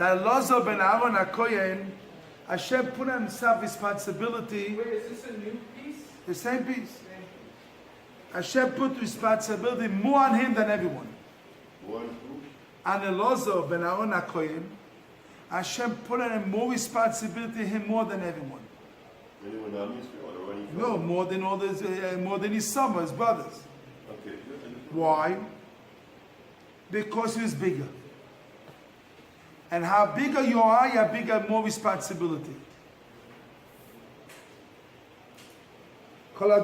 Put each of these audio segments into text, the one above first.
that Lozo ben Aaron HaKoyen, Hashem put on himself responsibility. Wait, is this a new piece? The same piece. Hashem put responsibility more on him than everyone. More on who? And Lozo ben Aaron HaKoyen, Hashem put on him more responsibility him more than everyone. Anyone else? No, more than all this, more than his son, his brothers. Okay. Why? Because he was bigger. And how bigger you are, you have bigger, more responsibility. How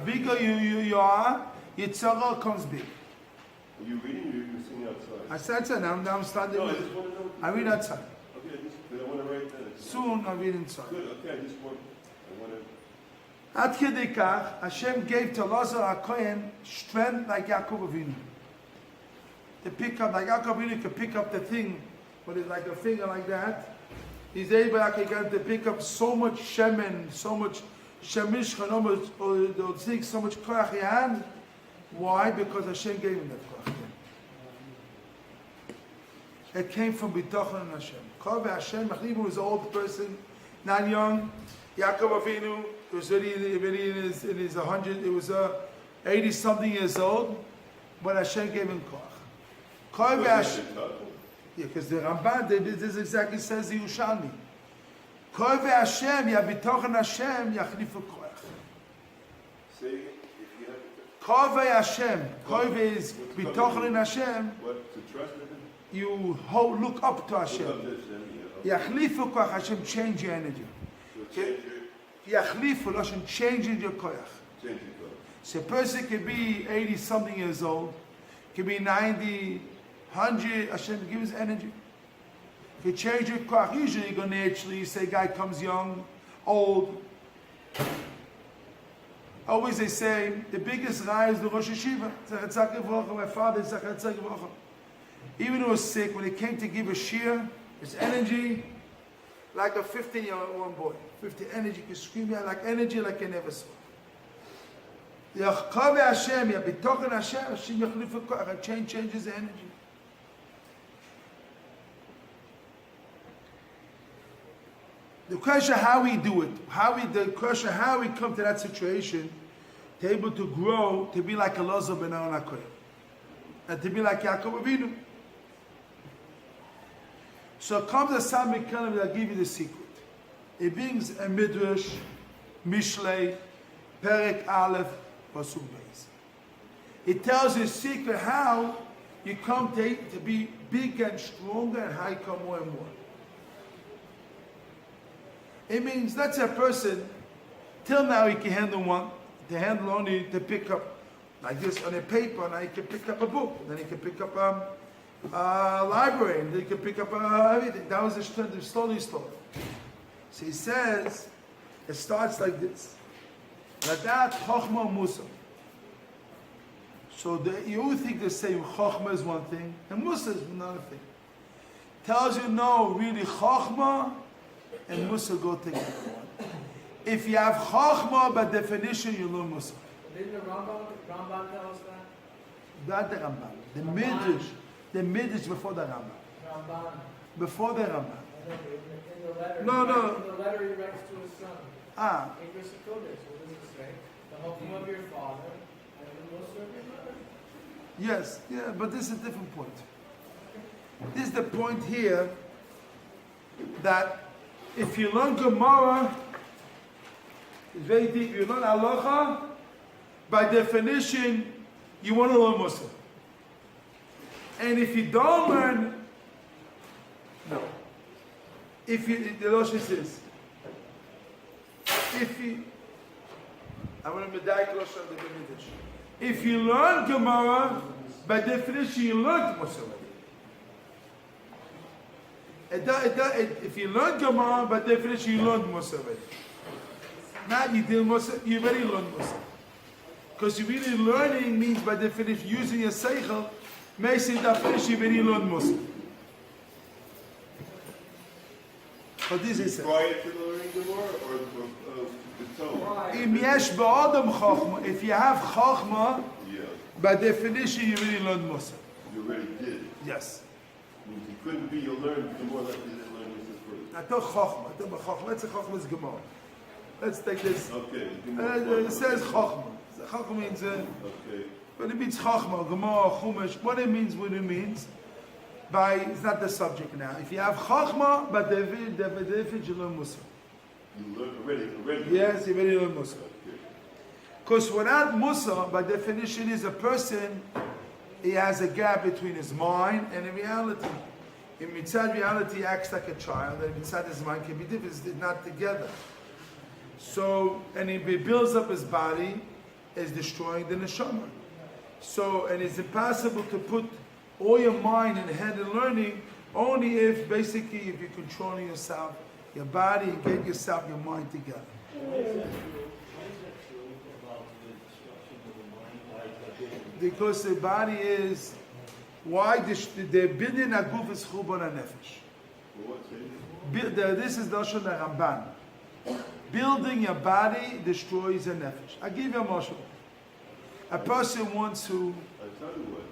bigger you are, Yitzhak comes big. Are you reading or you singing outside? I said so, now I'm starting. No, I just want to know. I read outside. Okay, I want to write that. Soon I'll read inside. Good, okay, I want to... Ad kedei kach, Hashem gave to Lozo HaKoyen strength like Yaakov Avinu. To pick up, like Yaakov Avinu could pick up the thing, but it's like a finger like that. He's able to pick up so much shemen, so much shemish, so much koach he had. Why? Because Hashem gave him that koach. It came from B'tochen and Hashem. Kol Hashem, even was an old person, not young. Yaakov Avinu was already in his 100. It was 80 something years old, but Hashem gave him koach. Kol Hashem. Yeah, because the Ramban, this exactly says the Yerushalmi. Kol Hashem, ya B'tochen Hashem, yachlifu koach. Say if you have to... Kol Hashem. Kol is B'tochen in Hashem. What, to trust in him? You look up to Hashem. Yachlifu koach, Hashem change your energy. Yachlifu, Hashem changing your koach. So a person can be 80 something years old, can be 90, 100, Hashem gives energy. If you change your koach, usually you go naturally, you say guy comes young, old. Always they say, the biggest guy is the Rosh Yeshiva. My father is even when he was sick, when he came to give a shiur, his energy, like a 15-year-old boy. 50 energy, you scream out like energy like you never saw. Hashem, changes the energy. The question how we do it, how we come to that situation, to able to grow, to be like a Lozo ben Aaron HaKoyen, and to be like Yaakov Avinu. So comes a Sami Kalim that give you the secret. It brings a Midrash, Mishlei, Perek Aleph, Pasuk Beis. It tells you a secret how you come to be bigger and stronger and how you come more and more. It means that's a person, till now he can handle one, to handle only to pick up like this on a paper, now he can pick up a book, then he can pick up library, and they can pick up everything. That was the strength, slowly. So he says, it starts like this. Radat, Chochma, Mussar. So you think they say Chochma is one thing, and Mussar is another thing. Tells you no, really Chochma and Mussar go together. If you have Chochma, by definition, you learn Mussar. Didn't the Rambam tell us that? Not the Rambam. The Midrash before the Rambam. Before the Rambam. In the letter. No. In the letter he writes to his son. Ah. What does it say? The Chochma of your father and the Mussar of your mother. Yes, yeah, but this is a different point. This is the point here that if you learn Gemara, it's very deep. If you learn Halacha, by definition, you want to learn Mussar. And if you don't learn, no. If you, the Rosh says, if you learn Gemara, by definition, you learn Mussar. If you learn Gemara, by definition, you learn Mussar. Now you did Mussar, you already learned Mussar. Because you really learning means by definition using your seichel, may say definition you already learned Mussar. But this is prior to learning Gemara or the Torah? If you have Chochma, by definition you already learned Mussar. You already did. Yes. Means you couldn't be, you learned the more like you didn't learn this first. I thought Chochma. Let's say Chochma is Gemara. Let's take this. Okay. It says Chochma. Chochma means, Okay. but it means Chochma, Gemara, Chumash. What it means, it's not the subject now. If you have Chochma, but the definition you learn Mussar. You learned already. Yes, you already learn Mussar. Okay. Because without Mussar, by definition, is a person, he has a gap between his mind and the reality. In mitzad reality, he acts like a child, and mitzad his mind can be different. It's not together. So, and if he builds up his body, is destroying the neshama. So, and it's impossible to put all your mind and head in learning only if you're controlling yourself, your body, and get yourself, your mind together. Because the body is, why the billion aguf is churban hanefesh. This is Lashon Ramban. Building your body destroys a nefesh. I give you a mashal. A person wants to. I tell you what.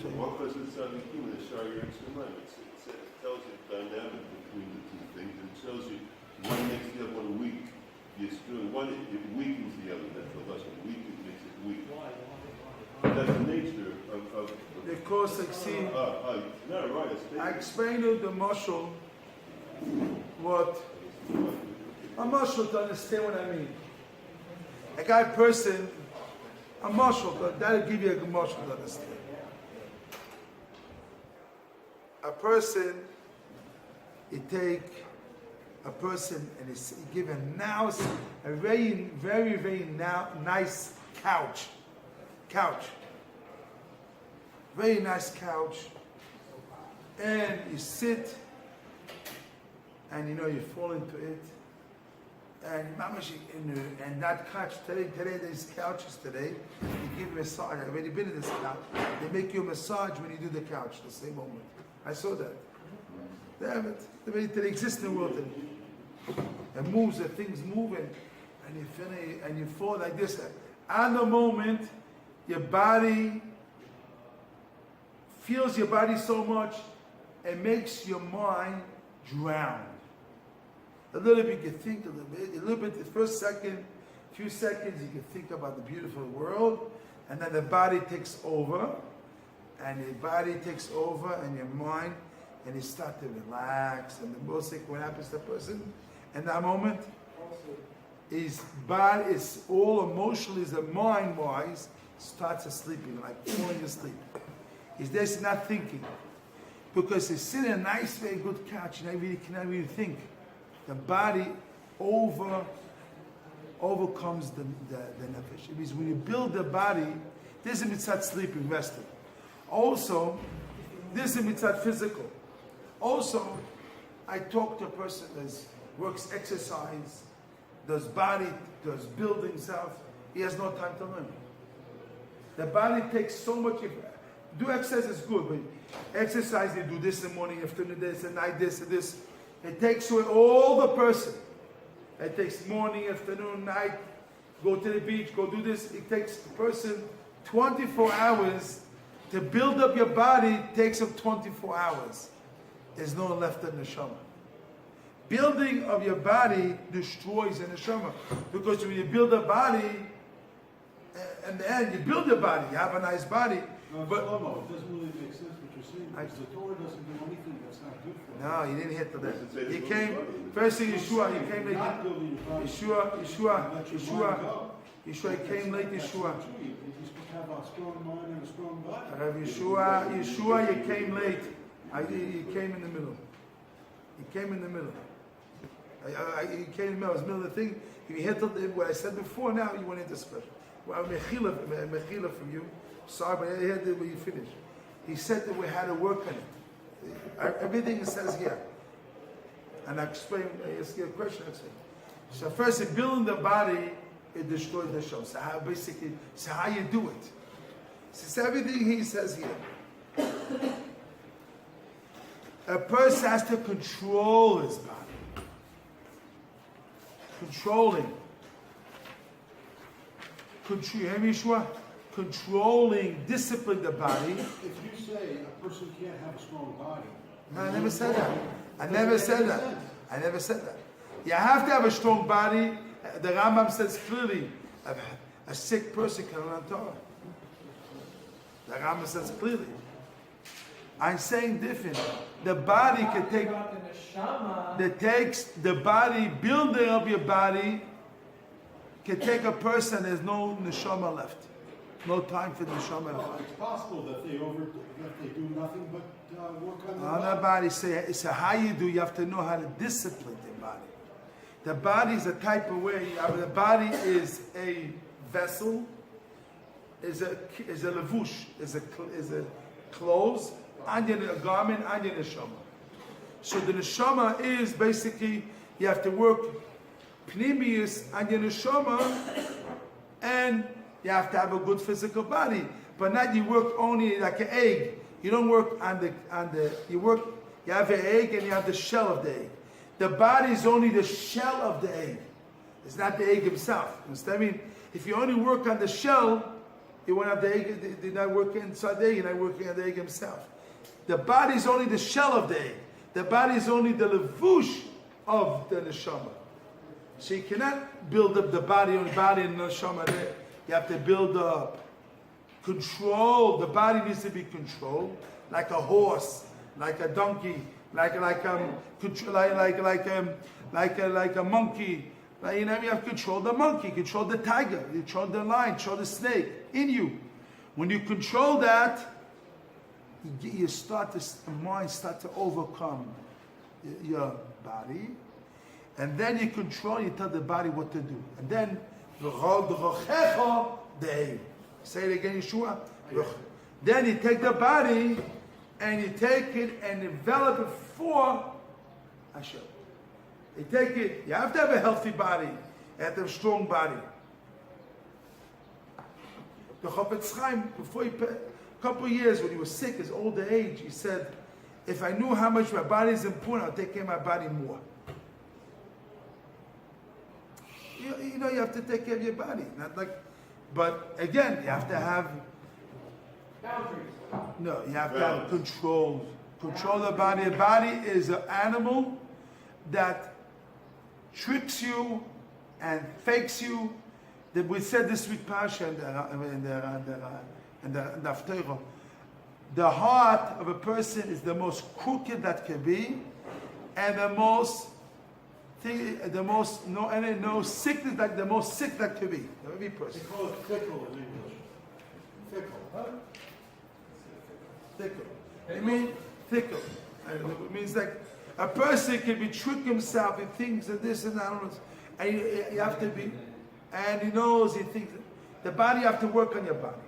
So one person said the Shiur it tells you the dynamic between the two things. It shows you one makes the other one weak. One it weakens the other. That's the lesson. Makes it weak. That's the nature of because I see. No, right. I explained to the mashal what a mashal to understand what I mean. A guy person, a mashal, but that'll give you a mashal to understand. A person, you take a person and you give a very, very, very nice couch. Very nice couch. And you sit and you fall into it. And that couch, today there's couches today, you give a massage. I've already been in this couch. They make you a massage when you do the couch, the same moment. I saw that. They have it. They exist in the world today. It moves, the things moving, and you finish, and you fall like this. At the moment, your body feels your body so much, it makes your mind drown. A little bit you can think a little bit the first second, few seconds you can think about the beautiful world, and then the body takes over, and your mind, and you start to relax, and the most what happens to the person in that moment his body is all emotionally, the mind wise starts sleeping, like falling asleep. He's just not thinking. Because he's sitting in a nice, very good couch, and he cannot really think. The body overcomes the nefesh. It means when you build the body, this is mitzvah sleeping, resting. Also, this is mitzvah physical. Also, I talk to a person that works exercise, does building himself. He has no time to learn. The body takes so much. Do exercise is good, but exercise, you do this in the morning, afternoon, this, at night, this, and this. It takes away all the person. It takes morning, afternoon, night, go to the beach, go do this. It takes the person 24 hours to build up your body. It takes him 24 hours. There's no left in the neshama. Building of your body destroys the neshama. Because when you build a body, in the end, you build a body, you have a nice body. But Shlomo, it doesn't really make sense what you're saying, because the Torah doesn't do anything that's not good for you. no, you didn't hit to that. You came, first thing Yeshua, you came late. Not building your body. Yeshua, you came late, Yeshua. You're supposed to have a strong mind and a strong body. Yeshua, you came late. You came in the middle. You came in the middle. You came in the middle. It was the middle of the thing. If you hit what I said before, now you went into special. Well, mechila from you. Sorry, but I had where you finished. He said that we had to work on it. Everything it says here. And I explained, I asked you a question. So first, in building the body, it destroys the show. So how you do it? So it's everything he says here. A person has to control his body. Controlling. You hear me, Yeshua? controlling, disciplining the body. If you say a person can't have a strong body. I never said that. I never said that. You have to have a strong body. The Rambam says clearly, a sick person can learn Torah. The Rambam says clearly. I'm saying different. The body can take. That takes the body, building up your body, can take a person. There's no neshama left, no time for neshama left. Well, it's possible that they do nothing but work on their On the body, so how you do? You have to know how to discipline the body. The body is a type of way. The body is a vessel, is a levush, is a clothes, and a garment, and a neshama. So the neshama is basically you have to work pnimius and your neshama, and you have to have a good physical body. But not you work only like an egg. You don't work on the you have an egg and you have the shell of the egg. The body is only the shell of the egg. It's not the egg himself. You understand? I mean, if you only work on the shell, you won't have the egg. You're not working inside the egg. You're not working on the egg himself. The body is only the shell of the egg. The body is only the levush of the neshama. So you cannot build up the body and the neshama there. You have to build up, control. The body needs to be controlled, like a horse, like a donkey, like a monkey. Like, you have to control the monkey, control the tiger, control the lion, control the snake in you. When you control that, you start to, the mind start to overcome your body, and then you control. You tell the body what to do, and then say it again, Yeshua. Then you take the body and you take it and develop it for Hashem. You take it. You have to have a healthy body. You have to have a strong body. The Chofetz Chaim, before a couple of years when he was sick, his older age, he said, if I knew how much my body is important, I'll take care of my body more. You know, you have to take care of your body. Not like, but again, you have to have boundaries. No, you have to have control. Control the body. The body is an animal that tricks you and fakes you. That we said this week, Pasha, in the Haftarah. The heart of a person is the most crooked that can be, and the most sickness, like the most sick that can be. Every person. They call it fickle in English. Fickle. Huh? Fickle. It means fickle. It means like a person can be trick himself. He thinks that this and that, and you have to be. And he knows. He thinks the body. You have to work on your body.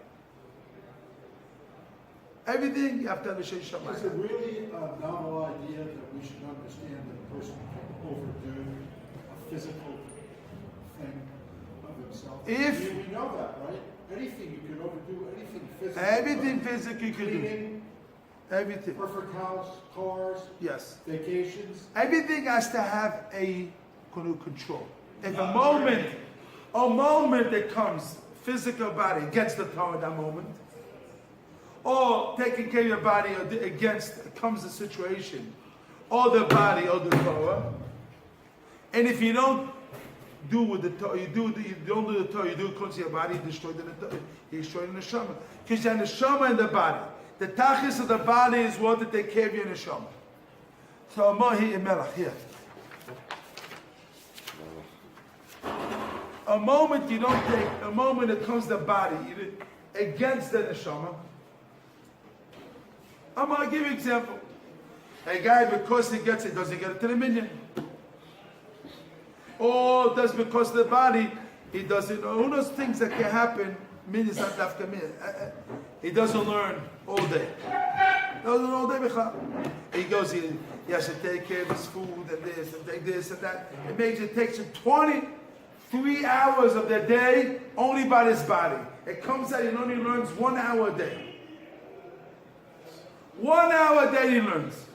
Everything you have to understand. Is it really a novel idea that we should understand that a person can overdo a physical thing of himself? We know that, right? Anything you can overdo, anything physical. Everything physical you can Cleaning, do. Everything. Perfect house, cars, yes. Vacations. Everything has to have a control. If a moment that comes, physical body against the Torah, that moment, or taking care of your body against comes the situation, or the body or the Torah. And if you don't do with the Torah, you don't do the Torah, you do it because your body, you destroy the neshama. Because you have neshama in the body. The tachlis of the body is what to take care of your neshama. So here. A moment you don't take, a moment that comes the body against the neshama. I'm going to give you an example. A guy, because he gets it, doesn't get it to the minyan. Or does because of the body, he doesn't know. Who knows things that can happen? Minyan is not dafka minyan. He doesn't learn all day. He goes, he has to take care of his food and this and take this and that. It takes him 23 hours of the day only by his body. It comes out, he only learns 1 hour a day. 1 hour a day he learns.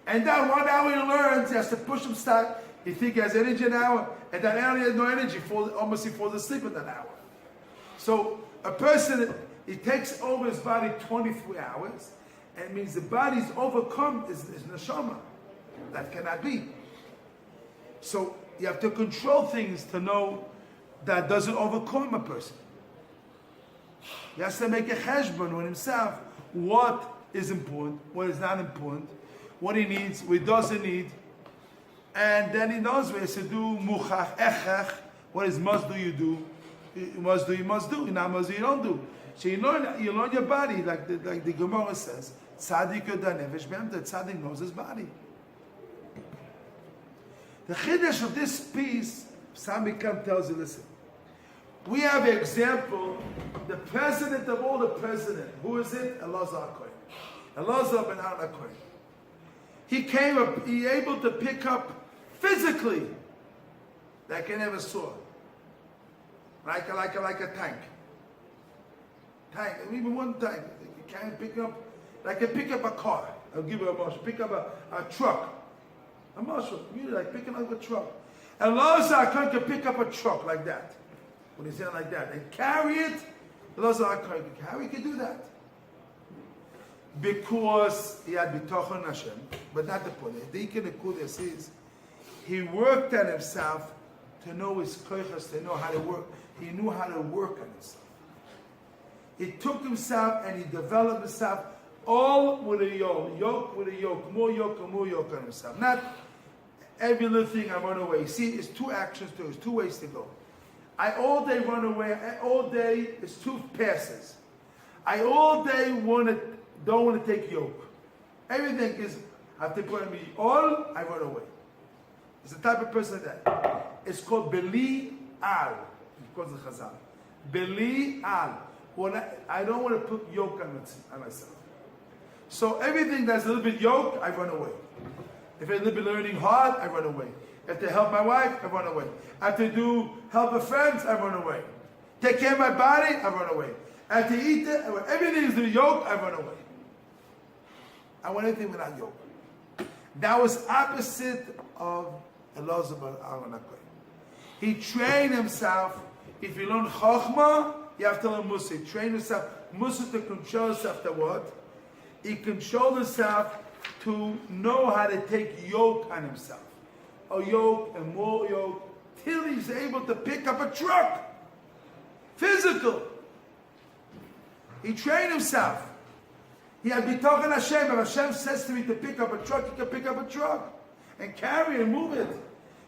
And that 1 hour he learns, he has to push himself. He thinks he has energy an hour, and that hour he has no energy. Almost he falls asleep in that hour. So A person, it takes over his body 23 hours, and it means the body's overcome is neshama. That cannot be. So you have to control things to know that doesn't overcome a person. He has to make a cheshbon with himself. What is important, what is not important, what he needs, what he doesn't need. And then he knows what he has to do, muchach, echach, what is must do, you do. You must do, you must do. Not must do, you don't do. So you learn your body, like the Gemara says, tzaddik yoda nefesh be'emta, tzaddik knows his body. The chiddush of this piece, Samikam tells you, listen, we have an example, the president of all the presidents. Who is it? Elazar HaKohen. Elazar ben Aaron HaKohen. He came up, he able to pick up physically, like I never saw. Like a tank. Tank, even one tank. You can't pick up, like I pick up a car. I'll give you a marshal. Pick up a truck. A marshal, really like picking up a truck. And Elazar HaKohen can pick up a truck like that. When he's saying like that, and carry it, Elazar HaKohen can carry, he can do that. Because he had bitachon Hashem, but not the point. The Deacon Akudah says he worked on himself to know his koichas, to know how to work. He knew how to work on himself. He took himself and he developed himself all with a yoke with a yoke, more yoke and more yoke on himself. Not every little thing I run away. See, it's two actions to it, it's two ways to go. I all day run away, all day is two passes. I all day don't want to take yoke. Everything is, I have to put on me all, I run away. It's the type of person that. It's called Beli Al. Because of Chazal. Beli Al. I don't want to put yoke on myself. So everything that's a little bit yoke, I run away. If I'm a little bit learning hard, I run away. If I have to help my wife, I run away. I have to help a friend, I run away. Take care of my body, I run away. I have to eat it, everything is the yoke, I run away. I want anything without yoke. That was opposite of Elazar ben Aaron HaKohen. He trained himself. If you learn Chochma, you have to learn Mussar. He trained himself. Mussar to control himself to what? He controlled himself to know how to take yoke on himself. A yoke and more yoke, till he's able to pick up a truck. Physical. He trained himself. He had bitachon Hashem. If Hashem says to me to pick up a truck, he can pick up a truck and carry and move it.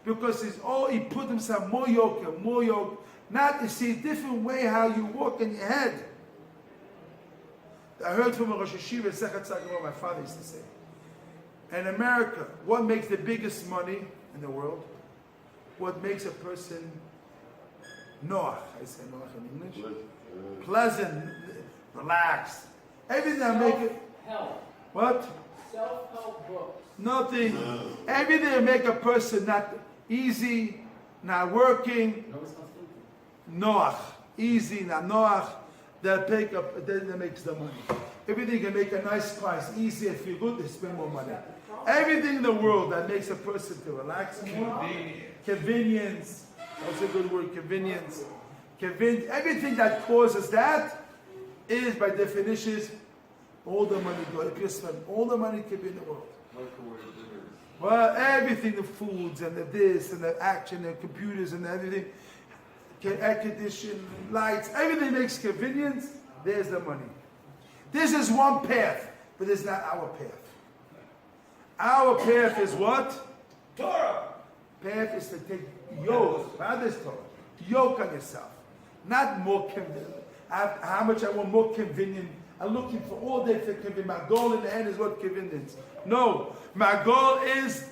Because he put himself more yoke and more yoke. Not to see a different way how you walk in your head. I heard from a Rosh Yeshiva, what my father used to say. In America, what makes the biggest money in the world? What makes a person noach? I say noach in English. Pleasant, relaxed. Everything that make it. Self-help. What? Self-help books. Nothing. Everything that make a person not easy, not working. Noach. Easy, not noach. That makes the money. Everything can make a nice price, easy and feel good, they spend more money. Everything in the world that makes a person to relax more. Convenience. That's a good word, convenience. Everything that causes that is, by definition, all the money go. If you spend all the money can be in the world. Well, everything, the foods and the this and the action and computers and everything, air conditioning, lights, everything makes convenience, there's the money. This is one path, but it's not our path. Our path is what? Torah. Path is to take yoke, not this Torah, yoke on yourself. Not more convenient. How much I want more convenient. I'm looking for all day for convenience. My goal in the end is what? Convenience. No. My goal is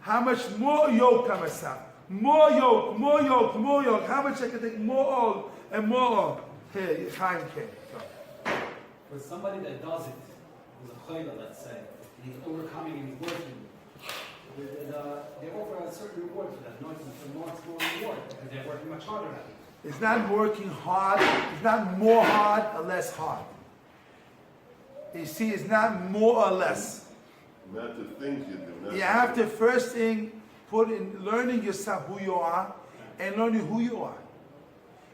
how much more yoke on myself. More yoke, more yoke, more yoke. How much I can take more oil and more oil. Here, Chaim came. For somebody that does it, who's a chayla, let's say, he's overcoming and he's working, they offer a certain reward for that, not more reward, because they're working much harder at it. It's not working hard. It's not more hard or less hard. You see, it's not more or less. Not the things you do. You have to first thing put in learning yourself who you are and learning who you are.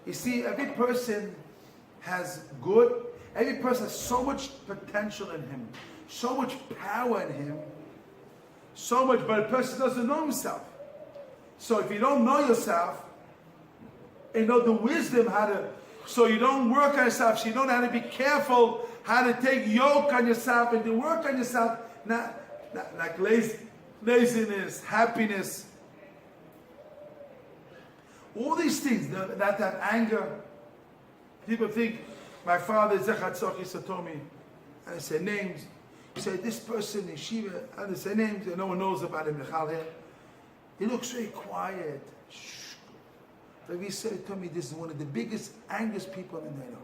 You see, every person has good. Every person has so much potential in him, so much power in him, so much, but a person doesn't know himself. So if you don't know yourself, and know the wisdom how to, so you don't work on yourself, so you don't know how to be careful, how to take yoke on yourself and to work on yourself, not like laziness, happiness. All these things, that anger. People think, my father, Zechat Tzach, told me, and I say names. He said, this person in Yeshiva, and I say names, and no one knows about him. He looks very quiet. Shh. Rabbi said to me, this is one of the biggest, angriest people in the know.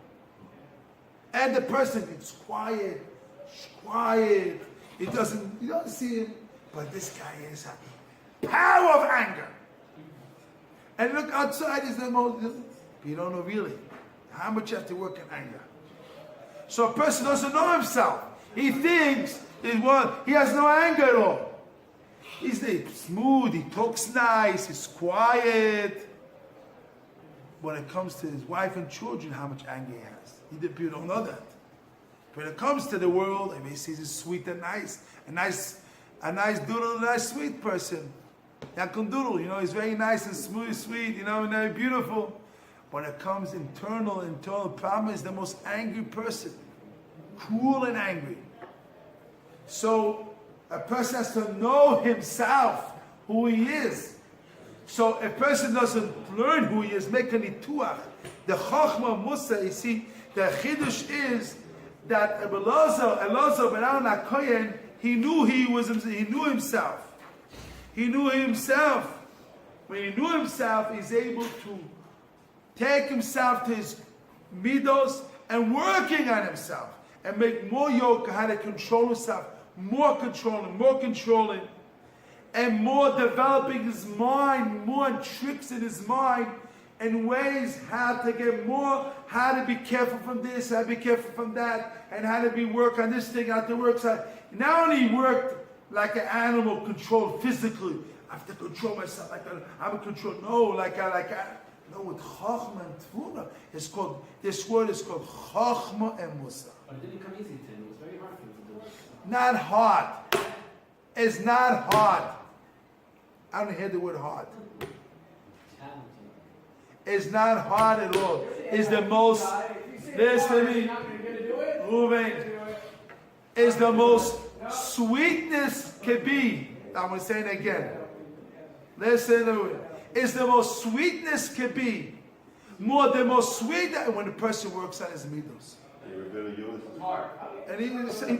And the person is quiet, quiet. You don't see him, but this guy is a power of anger. And look, outside is the most, you don't know really how much you have to work in anger. So a person doesn't know himself. He thinks he has no anger at all. He's smooth, he talks nice, he's quiet. When it comes to his wife and children, how much anger he has. People don't know that. When it comes to the world, he sees he's sweet and nice. A nice doodle, a nice sweet person. Yakum doodle, he's very nice and smooth, sweet, and very beautiful. When it comes internal problem is the most angry person. Cruel and angry. So a person has to know himself, who he is. So a person doesn't learn who he is, make a nituach. The Chochma Mussar, you see, the Chidush is that Elazar ben Aaron HaKohen, he knew himself. He knew himself. When he knew himself, he's able to take himself to his midos and working on himself and make more yoke how to control himself, more controlling, and more developing his mind, more tricks in his mind and ways how to get more, how to be careful from this, how to be careful from that, and how to work on this thing, how to work. So not only worked like an animal controlled physically, I have to control myself like I'm a control. No, no, with Chochma and Tvuna, this word is called Chochma and Mussar. But it didn't come easy to him. It was very hard for him to do it. Not hard. It's not hard. I don't hear the word hard. It's not hard at all. It's the most, listen to me, Ruben, it's the most sweetness can be. I'm going to say it again. Listen to me. It's the most sweetness can be. The most sweet when a person works on his midos. And he brings it.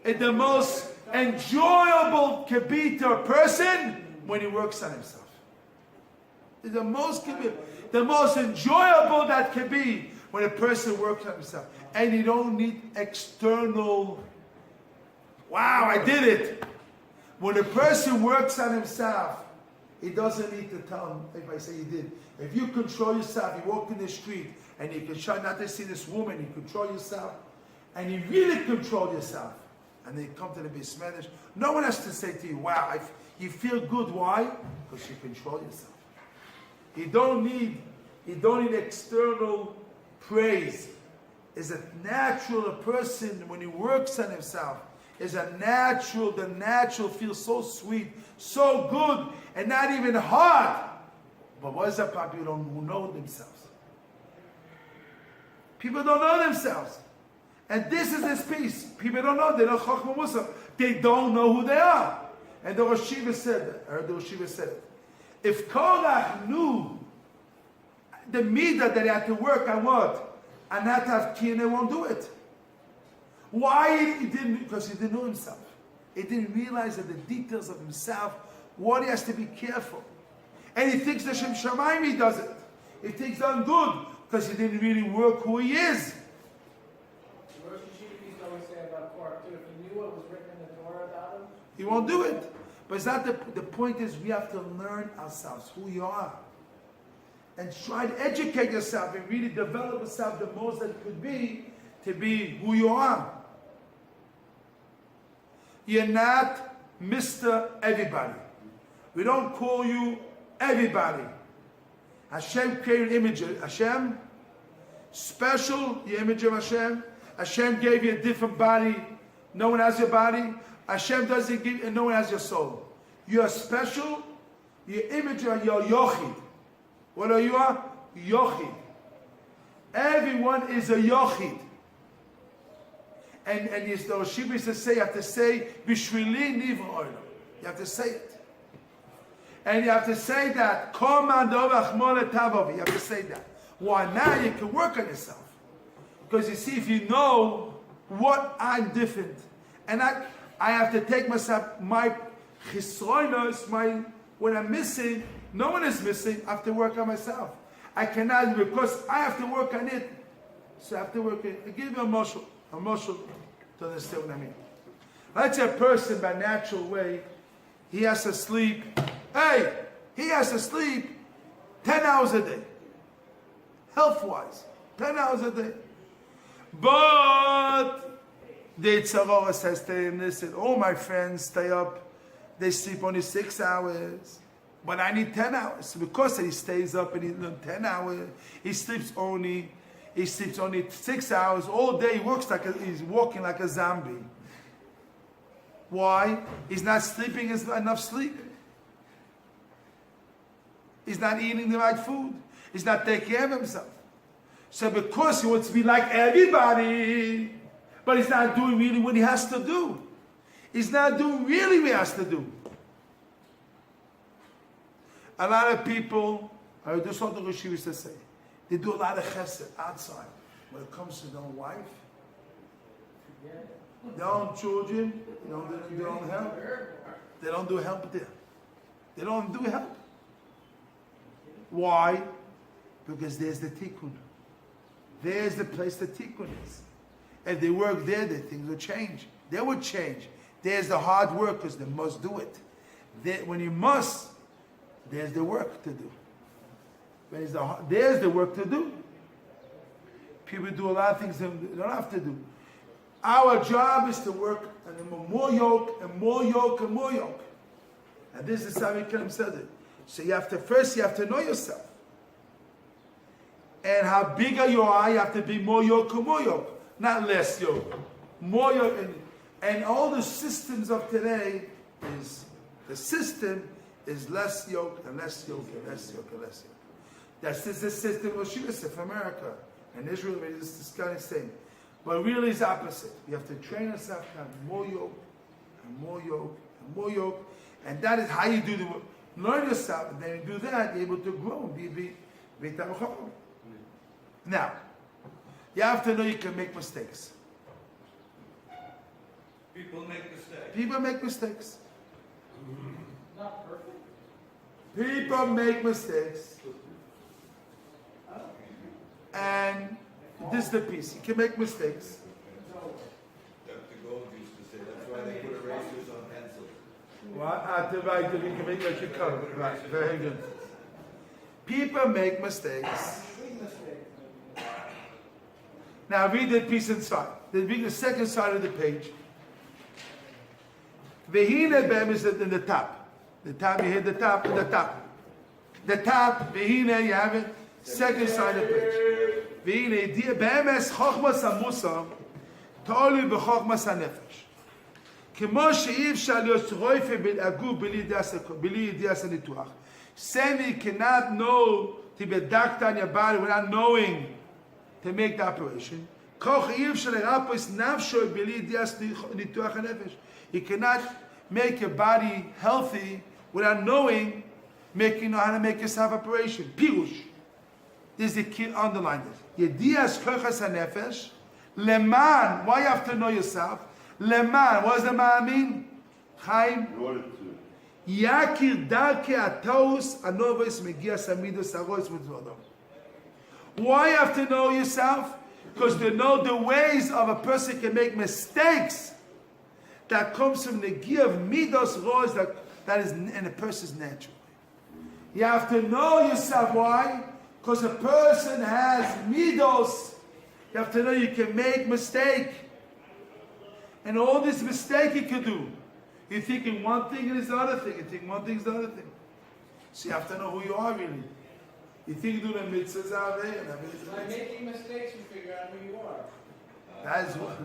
And the most enjoyable can be to a person when he works on himself. The most enjoyable that can be when a person works on himself. And you don't need external, wow, I did it. When a person works on himself, he doesn't need to tell him, if I say he did. If you control yourself, you walk in the street and you can try not to see this woman, you control yourself, and you really control yourself. And then you come to the Bismedish. No one has to say to you, wow, you feel good. Why? Because you control yourself. You don't need external praise. It's a natural person when he works on himself. Is the natural feels so sweet, so good, and not even hard. But what is that about people who know themselves? People don't know themselves. And this is this piece. People don't know. They don't Chochma Mussar. They don't know who they are. And the Yeshiva said, it. If Korach knew the midah that he had to work on what? And not have kiyum, they won't do it. Why he didn't? Because he didn't know himself. He didn't realize that the details of himself, what he has to be careful. And he thinks the Shem Shamayim he does it. He thinks I'm good because he didn't really work who he is. The Rosh Yeshiva used to always say about Korach too, if he knew what was written in the Torah about him, He won't do it. But it's not the point is we have to learn ourselves, who you are. And try to educate yourself and really develop yourself the most that could be to be who you are. You're not Mr. Everybody. We don't call you everybody. Hashem created images. Hashem Special, your image of Hashem. Hashem gave you a different body. No one has your body. Hashem doesn't give, and no one has your soul. You are special. Your image of your yochid. What are you? Yochid. Everyone is a yochid. And the Yeshiva used to say, you have to say, Bishvili nivra olam. You have to say it. And you have to say that. You have to say that. Why? Now you can work on yourself. Because you see, if you know what I'm different, and I have to take myself, my chisroinos, when I'm missing, no one is missing, I have to work on myself. I cannot, because I have to work on it. So I have to work on it. I give you a moshel to understand what I mean. Let's say a person by natural way, he has to sleep. Hey, he has to sleep 10 hours a day. Health-wise, 10 hours a day. But the Tzarora says to him, listen, all my friends stay up, they sleep only 6 hours. But I need 10 hours. Because he stays up and he learns 10 hours, he sleeps only 6 hours. All day he works he's walking like a zombie. Why? He's not sleeping enough sleep. He's not eating the right food. He's not taking care of himself. So because he wants to be like everybody, but he's not doing really what he has to do. He's not doing really what he has to do. A lot of people, I heard this what the Rashaz used to say, they do a lot of chesed outside. When it comes to their own wife, their own children, they don't help. They don't do help there. They don't do help. Why? Because there's the tikkun. There's the place the tikkun is. If they work there, things will change. They will change. There's the hard workers that must do it. When you must, there's the work to do. There's the work to do. People do a lot of things they don't have to do. Our job is to work and more yoke and more yoke and more yoke. And this is how Kalim said it. So you have to know yourself. And how bigger you are, you have to be more yoke and more yoke. Not less yoke. More yoke. And all the systems of today is, the system is less yoke and less yoke and less yoke and less yoke. That's the system of Shiur for America. And Israel is this kind of thing. But really it's opposite. You have to train yourself to have more yoke and more yoke and more yoke. And that is how you do the work. Learn yourself, and then you do that, you're able to grow and be Tamachom. Now, you have to know you can make mistakes. People make mistakes. People make mistakes. Not perfect. People make mistakes. And this is the piece. You can make mistakes. Dr. Gold used to say that's why they put erasers on pencils. Right, you can make what you come. Right, very good. People make mistakes. Now read that piece inside. Then read the second side of the page. Vehine Bem is in the top. The top, you hit the top, the top. The top, Vehine, you have it. Second side of the page. Vehine, Bem es Chochma sa Mussar, Tolu b'Chochma sa Nefesh. כמו שאי אפשר להיות רויפה בגוף בלי ידיעת הניתוח. Same you cannot know to be a doctor on your body without knowing to make the operation. כך אי אפשר לרפא נפשו בלי ידיעת ניתוח הנפש. You cannot make your body healthy without knowing, know how to make yourself operation. Pirush. This is the key, underline this. Yedias kochas hanefesh. Leman. Why you have to know yourself? Leman. What does the man mean? Chaim. In order to. Yakir darke ataus anovis megias amidos aros mitzvodom. Why you have to know yourself? Because to know the ways of a person can make mistakes that comes from the gear of midos roz that is in a person's natural. You have to know yourself. Why? Because a person has midos. You have to know you can make mistake. And all this mistake you can do. You're thinking one thing and it's the other thing. You think one thing is the other thing. So you have to know who you are really. You think you're doing mitzvahs out there? By making mistakes, you figure out who you are. That's what,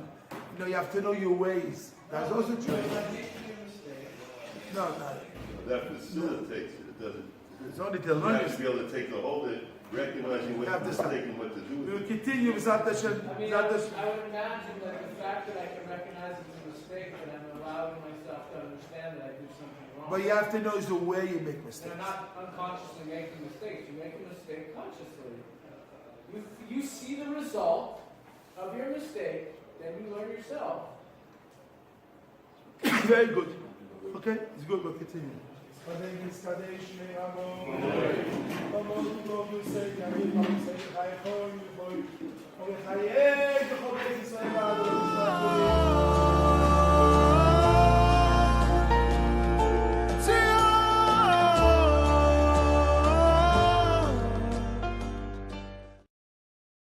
you have to know your ways. That's also true. By making a mistake. No, not. That facilitates it. It doesn't. It's only to You learn have to be able to take a hold of it, recognizing what Have you're to stop. mistaken, what to do. We will continue with Zat Hashem. I mean, Zat I would Hashem. imagine that the fact that I can recognize it's a mistake, that I'm allowing myself to understand that I do something wrong. But you have to know is the way you make And mistakes. I'm not unconsciously making mistakes. You make a mistake consciously. You see the result of your mistake, then you learn yourself. Very good. Okay, it's good. We'll continue. Kadesh, Kadesh, Shmei Amo. Amo, Amo, Yosei, Yamim, Yosei, Chayei, Chayei,